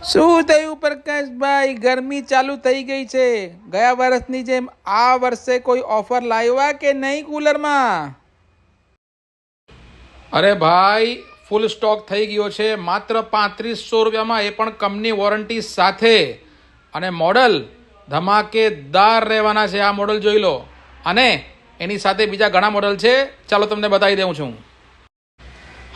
શું થયું પ્રકાશભાઈ? ગરમી ચાલુ થઈ ગઈ છે. ગયા વર્ષની જેમ આ વર્ષે કોઈ ઓફર લાવ્યા કે નહીં કુલરમાં? અરે ભાઈ, ફૂલ સ્ટોક થઈ ગયો છે. માત્ર 3500 રૂપિયામાં, એ પણ કંપની વોરંટી સાથે. અને મોડલ ધમાકેદાર રહેવાના છે. આ મોડલ જોઈ લો. અને એની સાથે બીજા ઘણા મોડલ છે. ચાલો તમને બતાવી દઉં છું.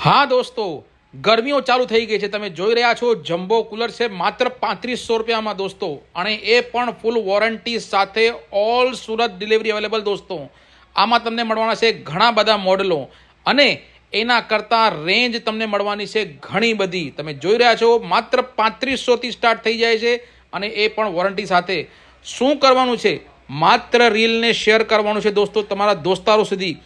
હા દોસ્તો, ગરમીઓ ચાલુ થઈ ગઈ છે. તમે જોઈ રહ્યા છો જમ્બો કુલર છે માત્ર 3500 રૂપિયામાં દોસ્તો. અને એ પણ ફૂલ વોરંટી સાથે. ઓલ સુરત ડિલિવરી અવેલેબલ દોસ્તો. આમાં તમને મળવાના છે ઘણા બધા મોડલો અને એના કરતાં રેન્જ તમને મળવાની છે ઘણી બધી. તમે જોઈ રહ્યા છો માત્ર 3500થી સ્ટાર્ટ થઈ જાય છે અને એ પણ વોરંટી સાથે. શું કરવાનું છે? માત્ર રીલને શેર કરવાનું છે દોસ્તો તમારા દોસ્તારો સુધી.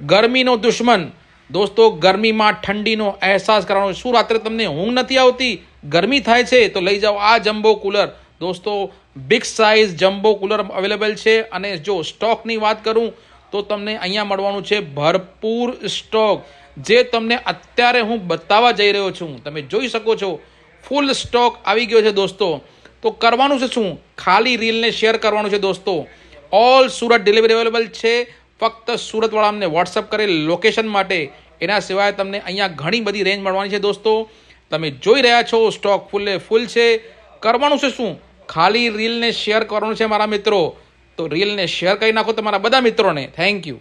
ગરમીનો દુશ્મન દોસ્તો, ગરમીમાં ઠંડીનો અહેસાસ કરવાનો. શું રાત્રે તમને ઊંઘ નથી આવતી? ગરમી થાય છે તો લઈ જાઓ આ જમ્બો કુલર દોસ્તો. Big size jumbo cooler available છે. અને જો સ્ટોકની વાત કરું તો તમને અહીંયા મળવાનું છે ભરપૂર સ્ટોક, જે તમને અત્યારે હું બતાવવા જઈ રહ્યો છું. તમે જોઈ શકો છો ફૂલ સ્ટોક આવી ગયો છે દોસ્તો. તો કરવાનું છે શું? ખાલી રીલને શેર કરવાનું છે દોસ્તો. ઓલ સુરત ડિલિવરી અવેલેબલ છે. ફક્ત સુરતવાળા અમને વોટ્સઅપ કરે લોકેશન માટે. એના સિવાય તમને અહીંયા ઘણી બધી રેન્જ મળવાની છે દોસ્તો. તમે જોઈ રહ્યા છો સ્ટોક ફૂલ છે. કરવાનું છે શું? ખાલી રીલને શેર કરવાનું છે મારા મિત્રો. તો રીલને શેર કરી નાખો તમારા બધા મિત્રોને. Thank you.